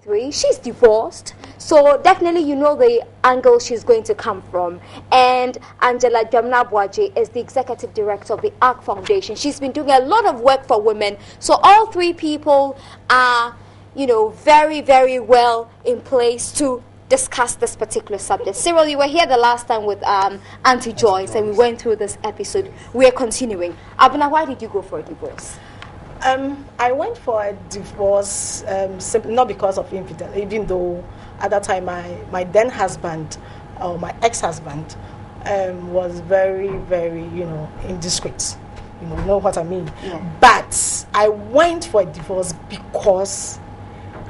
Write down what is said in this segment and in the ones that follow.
33. She's divorced. So definitely you know the angle she's going to come from. And Angela Jamna Boaje is the executive director of the ARC Foundation. She's been doing a lot of work for women. So all three people are, very, very well in place to discuss this particular subject. Cyril, you were here the last time with Auntie Joyce, and we went through this episode. We are continuing. Abuna, why did you go for a divorce? I went for a divorce simply not because of infidelity, even though at that time my then husband, or my ex-husband, was very, very, indiscreet. You know what I mean? Yeah. But I went for a divorce because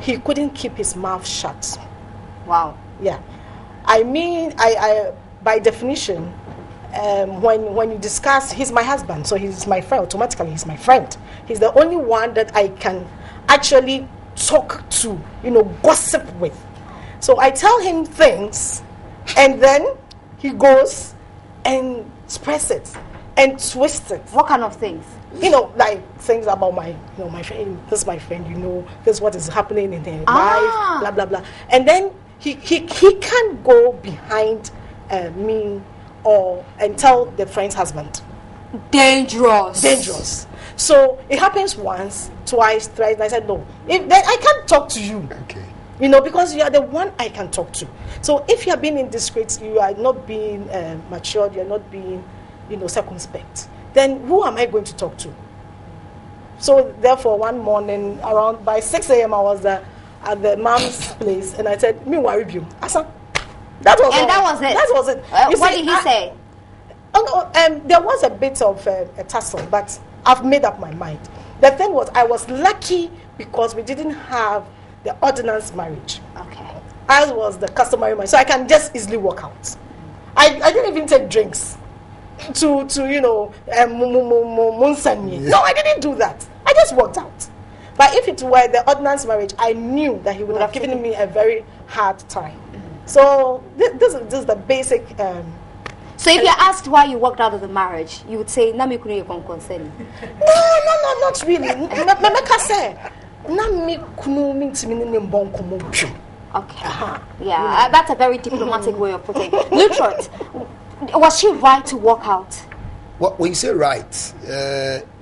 he couldn't keep his mouth shut. Wow. Yeah. I mean, I by definition, when you discuss, he's my husband, so he's my friend. Automatically, he's my friend. He's the only one that I can actually talk to, gossip with. So I tell him things, and then he goes and spreads it and twists it. What kind of things? Like things about my friend. This is my friend. This is what is happening in their life. Blah blah blah. And then he can't go behind me and tell the friend's husband. Dangerous. So it happens once, twice, thrice, and I said no. Then I can't talk to you. Okay. Because you are the one I can talk to. So if you are being indiscreet, you are not being matured, you are not being, circumspect, then who am I going to talk to? So therefore, one morning around by 6 a.m. I was at the mom's place, and I said, "Me worry you, Asa." That was it. That was it. What did he say? There was a bit of a tussle, but I've made up my mind. The thing was, I was lucky because we didn't have the ordinance marriage. Okay. As was the customary marriage, so I can just easily walk out. I didn't even take drinks to No, I didn't do that. I just walked out. But if it were the ordinance marriage, I knew that he would have given me a very hard time. So this is the basic. So if you're asked why you walked out of the marriage, you would say, "Nami kunu yekon consent." No, not really. Meka say, "Nami kunu minti mini mbonko." Okay. Yeah, that's a very diplomatic way of putting it. Luttrot, was she right to walk out? Well, when you say right,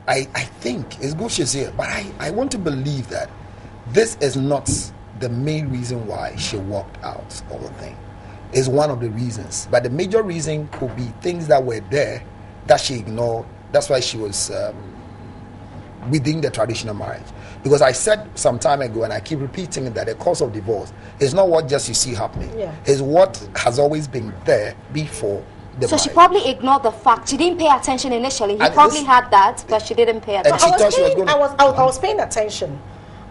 I think it's good she's here, but I want to believe that this is not the main reason why she walked out of the thing. Is one of the reasons, but the major reason could be things that were there that she ignored. That's why she was within the traditional marriage. Because I said some time ago, and I keep repeating it, that the cause of divorce is not what just you see happening. Yeah. It's what has always been there before the So marriage. she probably ignored the fact. She didn't pay attention initially. He probably had that, but she didn't pay attention. she thought she was gonna- I was paying attention.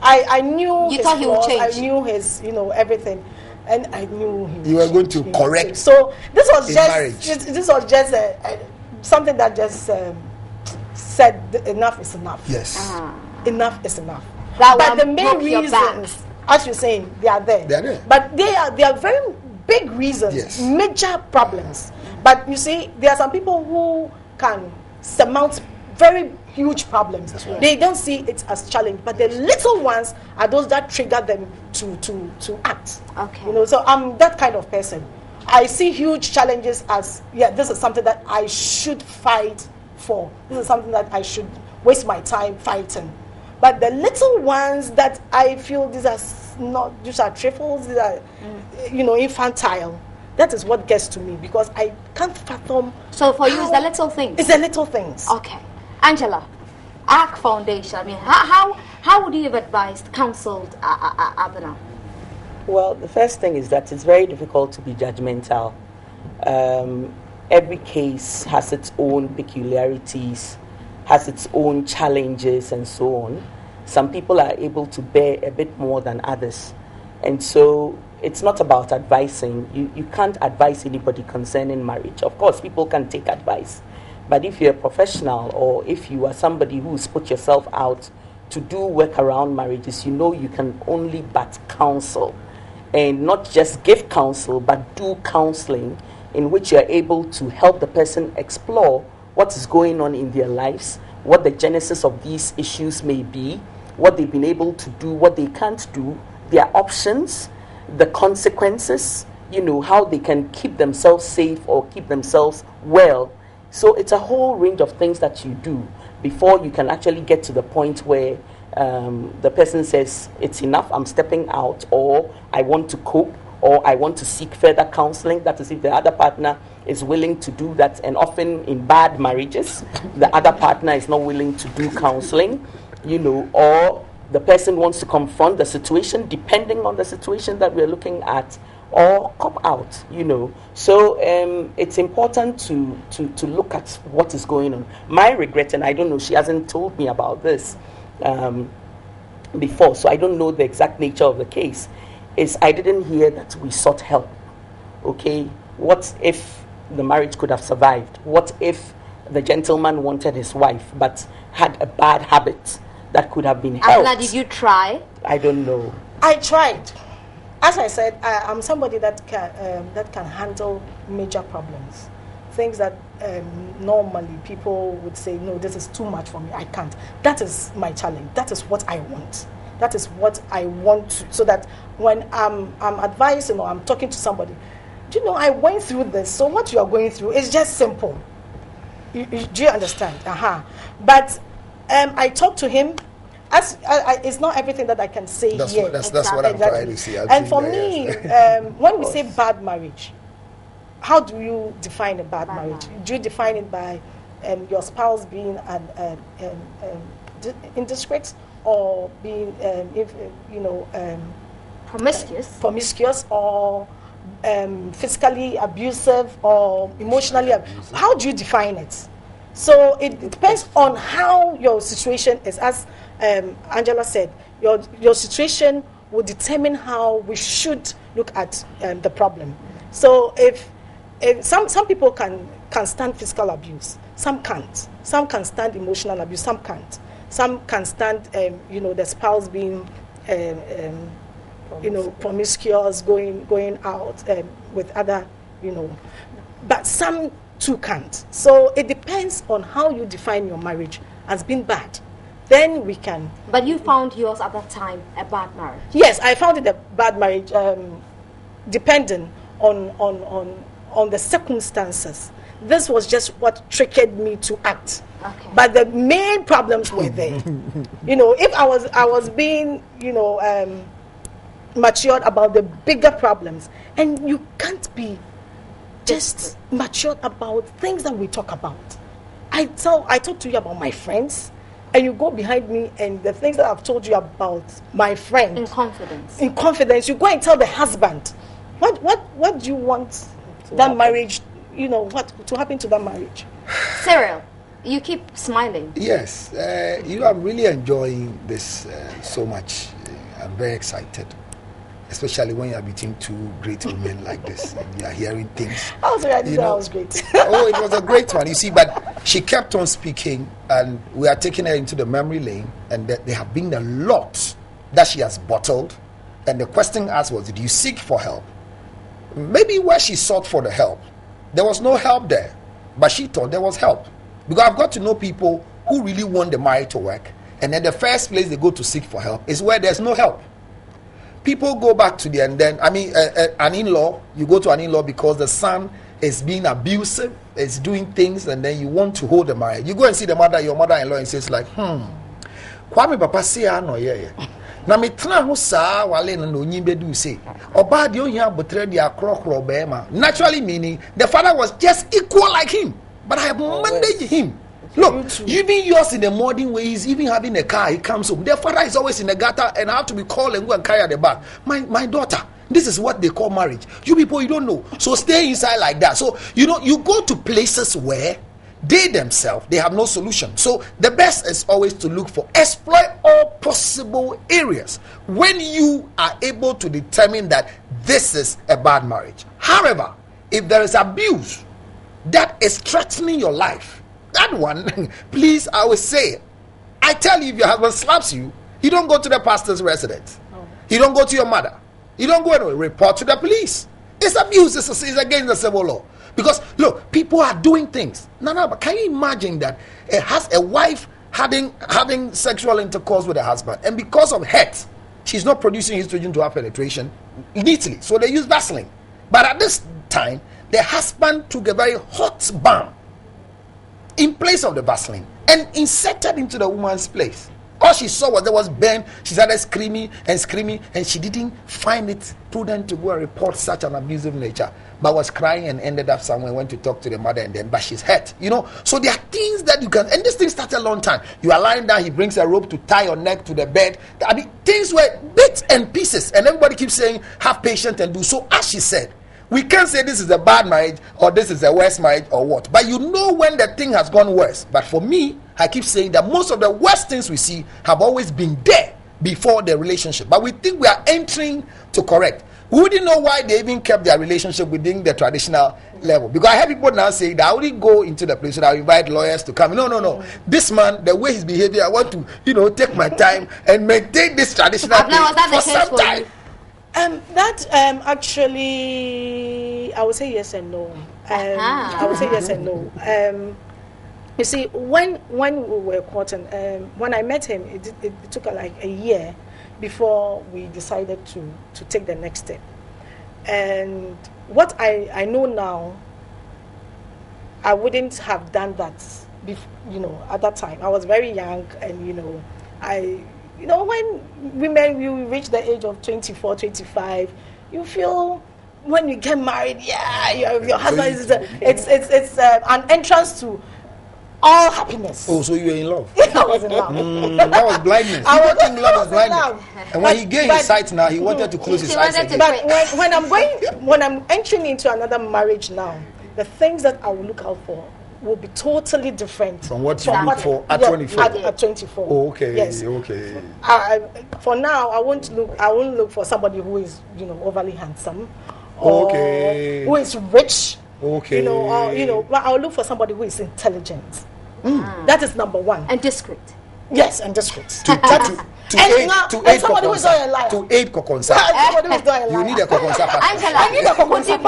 I knew You his thought he would flaws, change. I knew his, everything. And I knew You were going to correct. So this was in just marriage. this was just something that just said enough is enough. Yes. Enough is enough. That But one the main broke your back. reasons, as you're saying, they are there. They are there. But they are very big reasons, Yes. major problems. But you see, there are some people who can surmount very huge problems. right. They don't see it as challenge, but the little ones are those that trigger them to act. Okay. So I'm that kind of person. I see huge challenges as, this is something that I should fight for. This is something that I should waste my time fighting. But the little ones that I feel these are trifles, these are, infantile. That is what gets to me because I can't fathom. So for you, it's the little things. It's the little things. Okay. Angela, ARC Foundation, I mean, how would you have advised, counseled Abena? Well, the first thing is that it's very difficult to be judgmental. Every case has its own peculiarities, has its own challenges and so on. Some people are able to bear a bit more than others. And so it's not about advising. You can't advise anybody concerning marriage. Of course, people can take advice. But if you're a professional or if you are somebody who's put yourself out to do work around marriages, you can only but counsel. And not just give counsel, but do counseling in which you're able to help the person explore what is going on in their lives, what the genesis of these issues may be, what they've been able to do, what they can't do, their options, the consequences, how they can keep themselves safe or keep themselves well. So it's a whole range of things that you do before you can actually get to the point where the person says, it's enough, I'm stepping out, or I want to cope, or I want to seek further counseling. That is if the other partner is willing to do that. And often in bad marriages, the other partner is not willing to do counseling, or the person wants to confront the situation, depending on the situation that we're looking at, or cop out, So it's important to look at what is going on. My regret, and I don't know, she hasn't told me about this before, so I don't know the exact nature of the case, is I didn't hear that we sought help. Okay, what if the marriage could have survived? What if the gentleman wanted his wife but had a bad habit that could have been helped? Angela, did you try? I don't know. I tried. As I said, I'm somebody that can handle major problems, things that normally people would say, no, this is too much for me, I can't. That is my challenge. That is what I want. That is what I want to, so that when I'm advising or I'm talking to somebody, I went through this, so what you are going through is just simple. Do you understand? But I talked to him. It's not everything that I can say here. That's what I'm trying to say. And for me, when we say bad marriage, how do you define a bad marriage? Do you define it by your spouse being indiscreet, or being promiscuous, or physically abusive, or emotionally abusive? How do you define it? So it depends on how your situation is. As Angela said, your situation will determine how we should look at the problem. So if some people can stand physical abuse, some can't. Some can stand emotional abuse, some can't. Some can stand, the spouse being, promiscuous, going out with other, but some too can't. So it depends on how you define your marriage as being bad. Then we can. But you found yours at that time a bad marriage. Yes, I found it a bad marriage, depending on the circumstances. This was just what triggered me to act. Okay. But the main problems were there. If I was being, matured about the bigger problems, and you can't be just matured about things that we talk about. I talk to you about my friends, and you go behind me, and the things that I've told you about my friend in confidence, you go and tell the husband. What do you want that marriage? What to happen to that marriage? Cyril, you keep smiling. Yes, I'm really enjoying this so much. I'm very excited, especially when you are between two great women like this, and you are hearing things. I was ready. That was great. Oh, it was a great one. You see, but she kept on speaking, and we are taking her into the memory lane, and there have been a lot that she has bottled. And the question asked was, did you seek for help? Maybe where she sought for the help, there was no help there, but she thought there was help. Because I've got to know people who really want the marriage to work, and then the first place they go to seek for help is where there's no help. People go back to the, and then, an in-law, you go to an in-law because the son is being abusive, is doing things, and then you want to hold the marriage. You go and see your mother-in-law, and says like, Kwame Papa say no yeah. Na me tena ho saa wale no nyimbe do say oba de ohia botre de akrokro be ma, naturally meaning the father was just equal like him, but I have managed him. Look, even yours in the modern way, he's even having a car, he comes home. Their father is always in the gutter and I have to be called and go and carry at the back. My daughter, this is what they call marriage. You people, you don't know. So stay inside like that. So, you go to places where they themselves, they have no solution. So the best is always to look for, exploit all possible areas when you are able to determine that this is a bad marriage. However, if there is abuse that is threatening your life, that one, please, I will say it. I tell you, if your husband slaps you, you don't go to the pastor's residence. No. You don't go to your mother. You don't go and report to the police. It's abuse. It's against the civil law. Because, look, people are doing things. No, but can you imagine that it has a wife having sexual intercourse with a husband, and because of hate, she's not producing estrogen to have penetration neatly. So they use Vaseline. But at this time, the husband took a very hot balm in place of the Vaseline and inserted into the woman's place. All she saw was there was burn. She started screaming, and she didn't find it prudent to go and report such an abusive nature, but was crying and ended up somewhere, went to talk to the mother, and then, but she's hurt. So there are things that you can, and this thing started a long time. You are lying down, he brings a rope to tie your neck to the bed. I mean, things were bits and pieces, and everybody keeps saying, have patience and do. So as she said, we can't say this is a bad marriage or this is a worse marriage or what. But you know when the thing has gone worse. But for me, I keep saying that most of the worst things we see have always been there before the relationship. But we think we are entering to correct. We wouldn't know why they even kept their relationship within the traditional level. Because I hear people now say that I only go into the place and I invite lawyers to come. No. This man, the way he's behaving, I want to, take my time and maintain this traditional thing for some time. Actually, I would say yes and no. I would say yes and no. You see, when we were courting, when I met him, it took like a year before we decided to take the next step. And what I know now, I wouldn't have done that, at that time. I was very young, and when women, you reach the age of 24, 25, you feel when you get married, your husband is it's an entrance to all happiness. Oh, so you were in love? I was in love. That was blindness. I was in love. Was blindness. And when he gained his sight now, he wanted to close his eyes again. But when I'm entering into another marriage now, the things that I will look out for will be totally different from what you look for at 24. At 24. Oh, okay. Yes. Okay. For now, I won't look for somebody who is overly handsome, or who is rich. Okay. But I'll look for somebody who is intelligent. That is number one. And discreet. Yes, and discreet. To aid Kokonsa. You need a Kokonsa. I need a Kokonsa.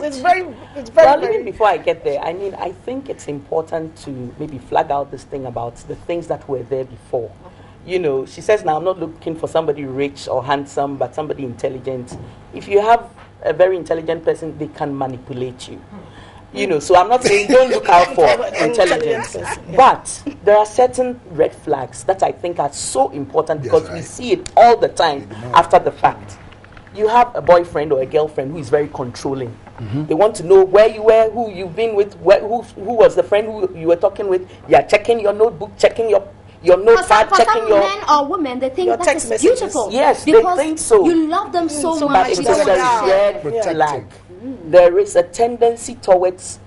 It's very. Well, even before I get there, I think it's important to maybe flag out this thing about the things that were there before. She says now I'm not looking for somebody rich or handsome, but somebody intelligent. If you have a very intelligent person, they can manipulate you. So I'm not saying don't look out for intelligence, but there are certain red flags that I think are so important because we see it all the time after the fact. You have a boyfriend or a girlfriend who is very controlling. They want to know where you were, who you've been with, who was the friend who you were talking with. You are checking your notebook, checking your notepad, checking your men or women. They think that is beautiful. Yes, they think so. You love them so much. But it's a red flag. There is a tendency towards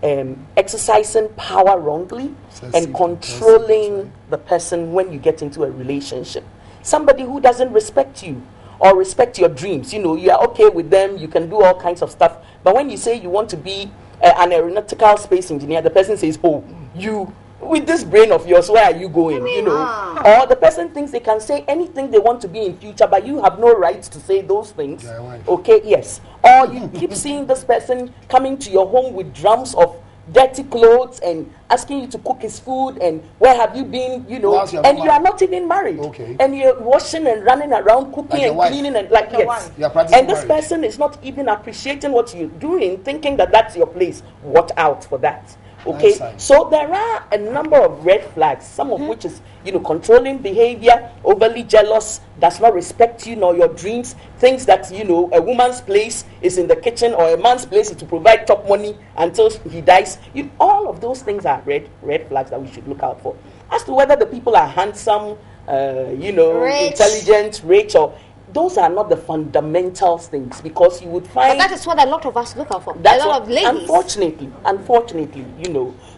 exercising power wrongly and controlling the person when you get into a relationship. Somebody who doesn't respect you or respect your dreams. You are okay with them, you can do all kinds of stuff. But when you say you want to be an aeronautical space engineer, the person says, oh, you, with this brain of yours, where are you going? Or the person thinks they can say anything they want to be in future, but you have no right to say those things. Okay, yes. Or you keep seeing this person coming to your home with drums of dirty clothes and asking you to cook his food and where have you been, and you are not even married. Okay. And you're washing and running around, cooking and cleaning and and this person is not even appreciating what you're doing, thinking that that's your place. Watch out for that. Okay, so there are a number of red flags, some of which is, controlling behavior, overly jealous, does not respect you nor your dreams, things that, a woman's place is in the kitchen or a man's place is to provide top money until he dies. All of those things are red flags that we should look out for. As to whether the people are handsome, rich, intelligent, rich, or those are not the fundamental things, because you would find... But that is what a lot of us look out for. A lot of ladies. Unfortunately,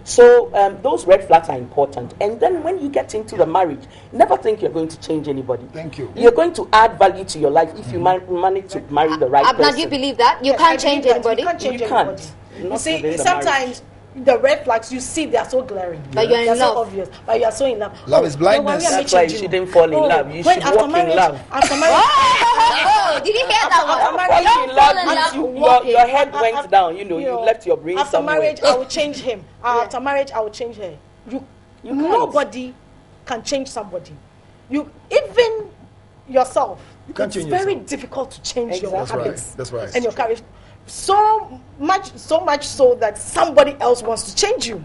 So those red flags are important. And then when you get into the marriage, never think you're going to change anybody. Thank you. You're going to add value to your life if you manage to marry the right person. Do you believe that? You can't change anybody? You can't change anybody. You see, Marriage. sometimes the red flags you see, they are so glaring. But you're in love. So obvious. But you are so in love. Love is blindness. That's why you shouldn't fall in love. You should walk in love. After marriage, did you hear that one? Your head went down. You left your brain after somewhere. marriage, I will change him. After marriage, I will change her. Nobody can change somebody. Even yourself, You can't it's change very yourself. difficult to change your That's right. habits That's right. and your character. So much so that somebody else wants to change you.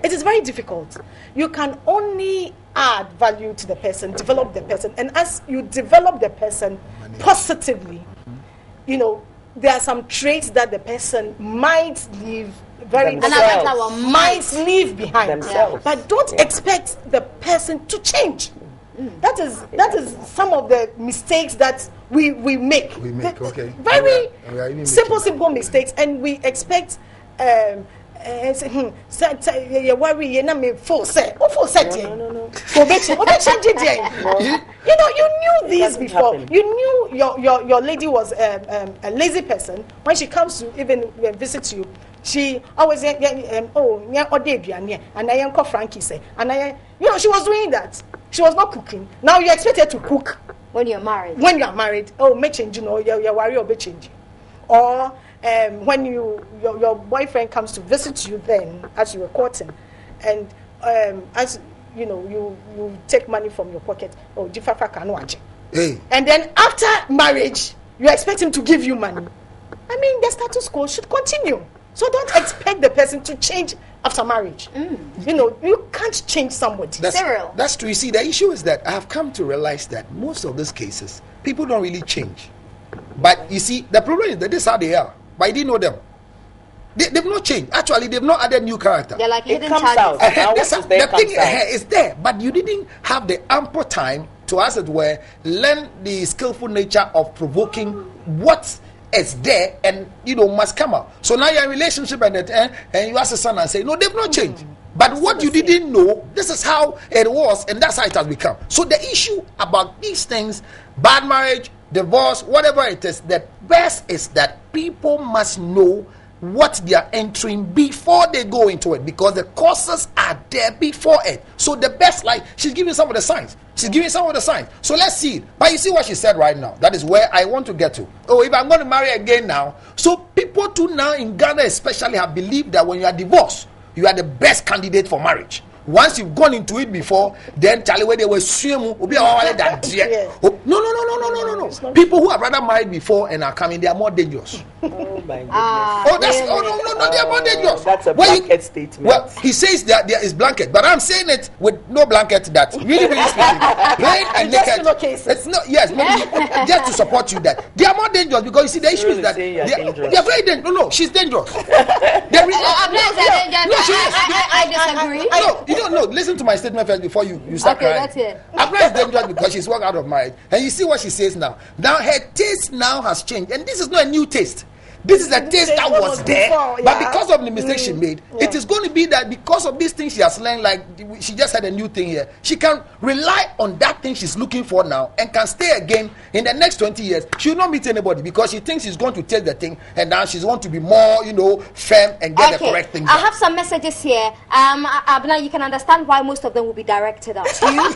It is very difficult. You can only add value to the person, develop the person, and as you develop the person positively, you know, there are some traits that the person might leave leave behind Themselves. But don't expect the person to change. That is some of the mistakes that we make. We make, okay. Very We are even simple mistakes, and we expect you worry you know me full set. What full set? No. You know, you knew these doesn't before. happen. You knew your lady was a lazy person. When she comes to even visit you, she always and I am Frankie say, and you know, she was doing that. She was not cooking. Now you expect her to cook When you're married. when you are married. Oh, may change, you know, your worry or be change. Or when your boyfriend comes to visit you then as you were courting, and as you know, you take money from your pocket. Oh, Hey. and then after marriage, you expect him to give you money. I mean, the status quo should continue. So don't expect the person to change after marriage. You know, you can't change somebody. Cyril. That's true. You see, the issue is that I have come to realize that most of these cases, people don't really change. But you see, the problem is that this is how they are. But I didn't know them. They've not changed. Actually, they've not added new character. They're like It hidden comes charges. out. Now what That's is there the thing comes out. is there, but you didn't have the ample time to, as it were, learn the skillful nature of provoking what is there and, you know, must come out. So now you're in a relationship and you ask the son and say, no, they've not changed. But what you didn't know, this is how it was, and that's how it has become. So the issue about these things, bad marriage, divorce, whatever it is, the best is that people must know what they are entering before they go into it, because the causes are there before it. So the best, like, she's giving some of the signs. She's giving some of the signs. So let's see it. But you see what she said right now. That is where I want to get to. Oh, if I'm going to marry again now. So people too now in Ghana especially have believed that when you are divorced, you are the best candidate for marriage. Once you've gone into it before, then Charlie, where they were swim, no. People who have rather married before and are coming, they are more dangerous. Oh my goodness. No, they are more dangerous. That's a Well, blanket statement. Well, he says that there is blanket, but I'm saying it with no blanket. That really speaking, plain and Just naked. no cases. It's not, yes, maybe just to support you that they are more dangerous, because you see the issue is that Saying you're dangerous. they are very dangerous. No, she's dangerous. I disagree. No, you don't know. Listen to my statement first before you start Okay, crying. that's it. Abra is dangerous because she's walked out of marriage. And you see what she says now. Now her taste now has changed. And this is not a new taste. This is a taste that was there. before, But yeah. because of the mistake she made, it is going to be that because of these things she has learned, like she just had a new thing here, she can rely on that thing she's looking for now and can stay again in the next 20 years. She will not meet anybody because she thinks she's going to take the thing and now she's going to be more, firm and get the correct thing I done. have some messages here. Abna, you can understand why most of them will be directed at you.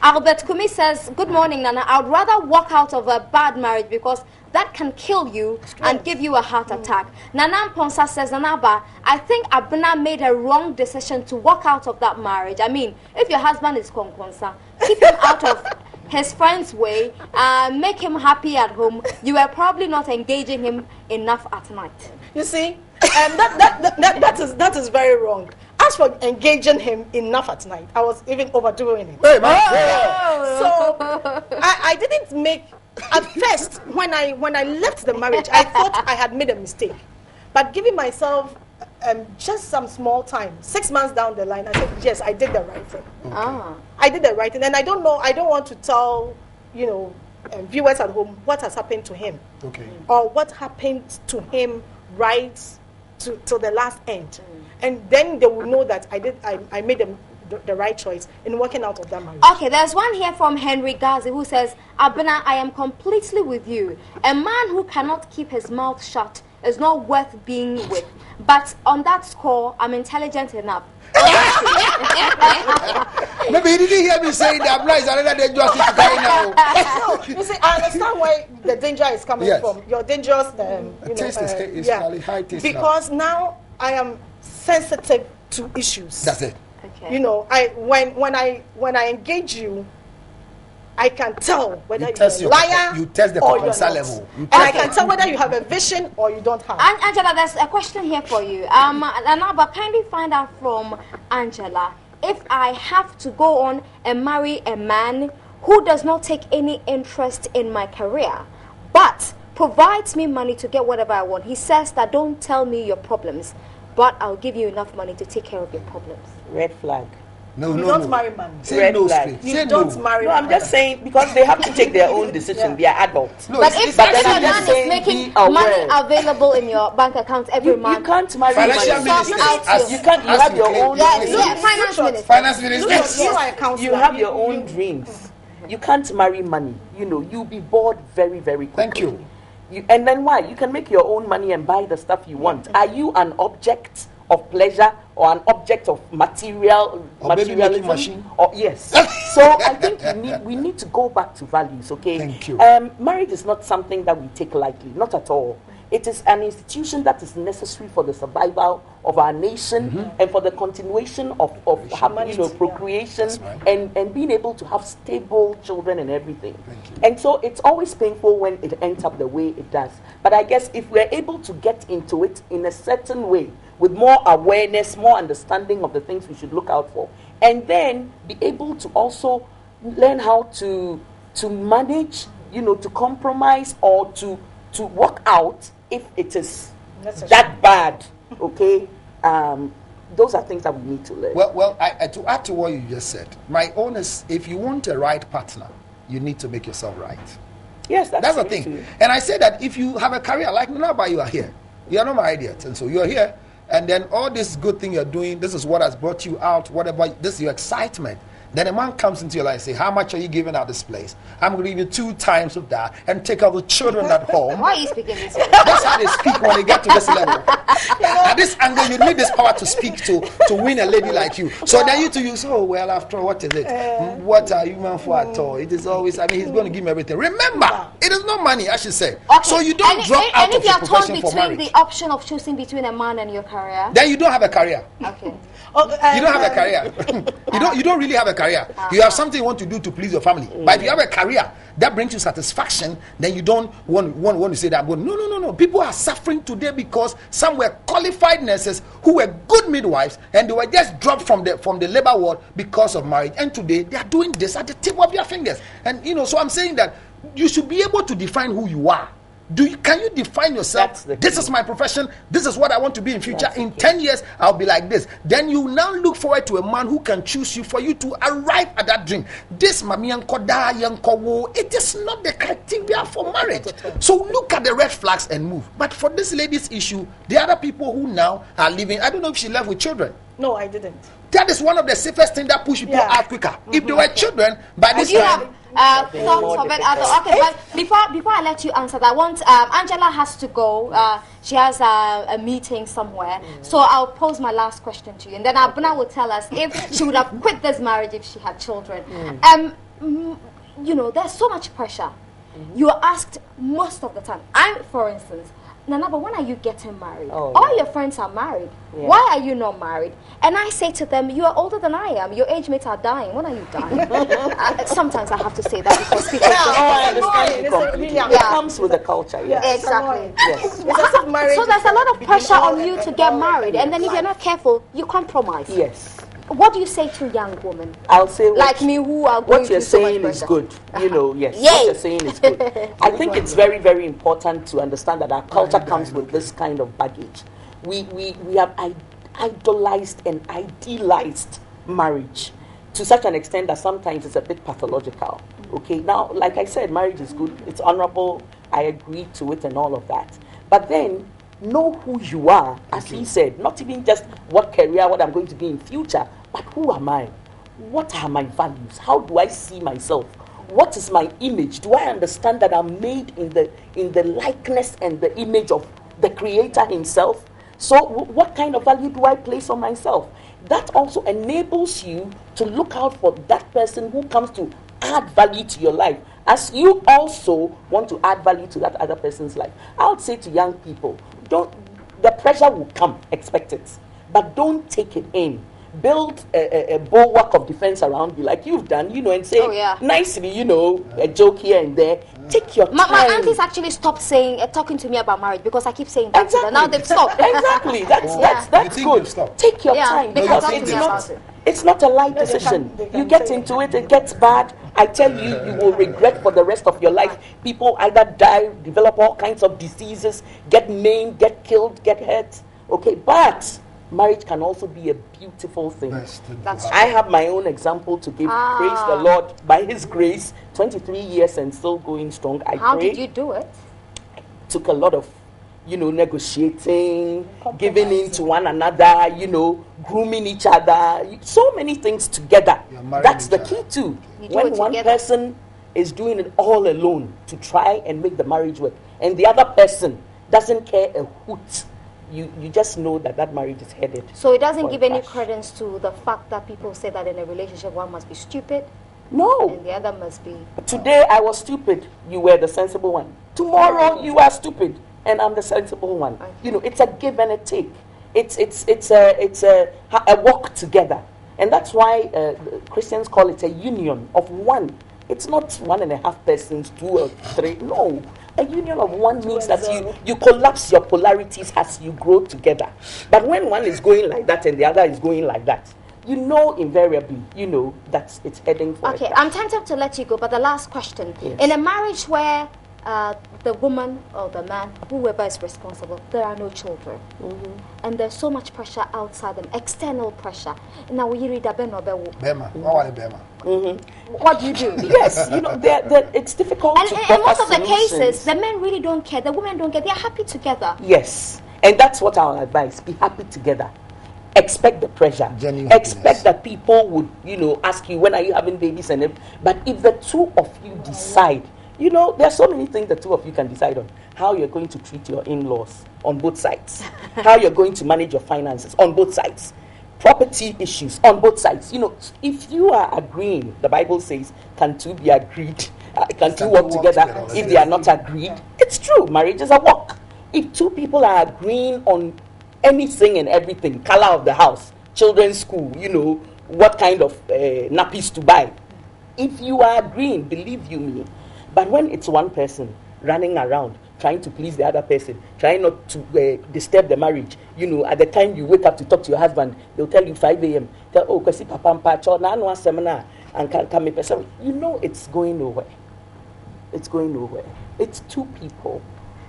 Albert Kumi says, good morning, Nana. I'd rather walk out of a bad marriage because that can kill you and give you a heart attack. Nana Ponsa says, Nanaba, I think Abna made a wrong decision to walk out of that marriage. I mean, if your husband is konkonsa, keep him out of his friend's way, make him happy at home. You are probably not engaging him enough at night. You see, and that is very wrong. As for engaging him enough at night, I was even overdoing it. Hey, man. So I didn't make. At first, when I left the marriage, I thought I had made a mistake. But giving myself just some small time, 6 months down the line, I said, yes, I did the right thing. Ah. I did the right thing. And I don't want to tell, viewers at home what has happened to him. Okay. Or what happened to him right till the last end. And then they will know that I made the right choice in working out of that marriage. Okay, there's one here from Henry Gazi who says, Abena, I am completely with you. A man who cannot keep his mouth shut is not worth being with. But on that score, I'm intelligent enough. Maybe he didn't hear me saying that Abna is another dangerous thing to carry now. No, you see, I understand where the danger is coming Yes. from. Your dangerous, taste is probably high taste now. because now I am sensitive to issues. That's it. Okay. When I engage you, I can tell whether You you're test a your liar you test the or you're potential not. level. You And I test can tell whether you have a vision or you don't have. Angela, there's a question here for you. But kindly find out from Angela if I have to go on and marry a man who does not take any interest in my career, but provides me money to get whatever I want. He says that don't tell me your problems, but I'll give you enough money to take care of your problems. Red flag. No, You no, don't no. marry money. Say Red no flag. straight. You Say don't no. marry No, I'm money. just saying because they have to take their own decision. They are adults. No, But it's- if it's- then your I'm just man is saying, making be aware. money available in your bank account every You month, can't marry Financial money. minister, Sort out as your- You can't. You as have your claim- own. yeah, Listen, yeah, finance minister. Finance minister. Look, you Yes. are a counselor. You have your own dreams. You can't marry money. You know, you'll be bored very, very quickly. Thank you. And then why? You can make your own money and buy the stuff you want. Are you an object of pleasure or an object of material Or baby making materialism? machine? Or yes. So I think we need to go back to values. Okay. Thank you. Marriage is not something that we take lightly. Not at all. It is an institution that is necessary for the survival of our nation and for the continuation of procreation That's right. and being able to have stable children and everything. Thank you. And so it's always painful when it ends up the way it does. But I guess if we're able to get into it in a certain way, with more awareness, more understanding of the things we should look out for, and then be able to also learn how to manage, to compromise or to work out if it is that bad, okay? Those are things that we need to learn. Well, to add to what you just said, my own is if you want a right partner, you need to make yourself right. Yes, That's the true thing. too. And I say that if you have a career, like now, you are here. You are not married yet. And so you're here. And then all this good thing you're doing, this is what has brought you out, whatever, this is your excitement. Then a man comes into your life and say, how much are you giving out this place? I'm going to give you 2 times of that and take out the children at home. why are you speaking this way? That's how they speak when they get to this level. At this angle, you need this power to speak to win a lady like you. So then you say, oh, well, after all, what is it? What are you man for at all? It is always, he's going to give me everything. Remember, it is not money, I should say. Okay. So you don't drop out and of if your you're torn profession for between marriage. the option of choosing between a man and your career, Then you don't have a career. okay. You don't have a career. you don't really have a career. You have something you want to do to please your family. But if you have a career that brings you satisfaction, then you don't want to say that. But no. People are suffering today because some were qualified nurses who were good midwives and they were just dropped from the labor ward because of marriage. And today they are doing this at the tip of their fingers. And so I'm saying that you should be able to define who you are. Can you define yourself? This is my profession. This is what I want to be in future. In 10 years, I'll be like this. Then you now look forward to a man who can choose you for you to arrive at that dream. This mami yankoda yankowo, it is not the criteria for marriage. So look at the red flags and move. But for this lady's issue, the other people who now are living, I don't know if she left with children. No, I didn't. That is one of the safest things that push people out quicker. If they were children, by this Would you time. have thoughts of it? Okay, but before I let you answer that, once Angela has to go, she has a meeting somewhere. So I'll pose my last question to you, and then Abuna will tell us if she would have quit this marriage if she had children. There's so much pressure. You are asked most of the time. For instance, Nana, but when are you getting married? All your friends are married. Yeah. Why are you not married? And I say to them, you are older than I am. Your age mates are dying. When are you dying? Sometimes I have to say that because people... I understand you completely. It comes with the culture. Yes. Exactly. Yes. So there's a lot of pressure on you to get married. And then if you're not careful, you compromise. Yes. What do you say to young women? I'll say like me who are going what you're through saying so much is pressure. good. Yes. Yay. What you're saying is good. I think it's very, very important to understand that our culture comes with this kind of baggage. We have idolized and idealized marriage to such an extent that sometimes it's a bit pathological. Okay, now, like I said, marriage is good. It's honorable. I agree to it and all of that. But then know who you are, as he said, not even just what career, what I'm going to be in future, but who am I? What are my values? How do I see myself? What is my image? Do I understand that I'm made in the likeness and the image of the Creator himself? So what kind of value do I place on myself? That also enables you to look out for that person who comes to add value to your life, as you also want to add value to that other person's life. I would say to young people, the pressure will come, expect it, but don't take it in, build a bulwark of defense around you, like you've done, and say nicely, a joke here and there. Take your time. My aunties actually stopped talking to me about marriage because I keep saying that to them. Now they've stopped. Exactly. That's good. Take your time because it's not a light decision. You get into it gets bad. I tell you, you will regret for the rest of your life. People either die, develop all kinds of diseases, get maimed, get killed, get hurt. Okay, but marriage can also be a beautiful thing. I have my own example to give. Praise the Lord. By His grace, 23 years and still going strong. How did you do it? Took a lot of, negotiating, giving in to one another, grooming each other. So many things together. That's the key too. When one person is doing it all alone to try and make the marriage work, and the other person doesn't care a hoot, you just know that marriage is headed. So it doesn't give any credence to the fact that people say that in a relationship one must be stupid. No. And the other must be. Today I was stupid, you were the sensible one. Tomorrow you are stupid, and I'm the sensible one. Okay. It's a give and a take. It's a walk together, and that's why Christians call it a union of one. It's not 1.5 persons, 2 or 3. No. A union of one means that you collapse your polarities as you grow together. But when one is going like that and the other is going like that, invariably, that it's heading for Okay, I'm tempted to let you go, but the last question. Yes. In a marriage where the woman or the man, whoever is responsible, there are no children. And there's so much pressure outside them, external pressure. Now, what do you do? Yes, it's difficult and in most of the cases, the men really don't care, the women don't care, they're happy together. Yes, and that's what I'll advise. Be happy together. Expect the pressure. Expect that people would, ask you, when are you having babies? But if the two of you decide, there's so many things the two of you can decide on. How you're going to treat your in-laws on both sides. How you're going to manage your finances on both sides. Property issues on both sides. If you are agreeing, the Bible says, can two be agreed? Can two work together if they are not agreed? It's true. Marriage is a walk. If two people are agreeing on anything and everything, color of the house, children's school, what kind of nappies to buy. If you are agreeing, believe you me. But when it's one person running around, trying to please the other person, trying not to disturb the marriage, at the time you wake up to talk to your husband, they'll tell you 5 a.m. Kasi papa na no seminar and can come person. It's going nowhere. It's going nowhere. It's two people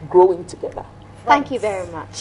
growing together. Thank you very much.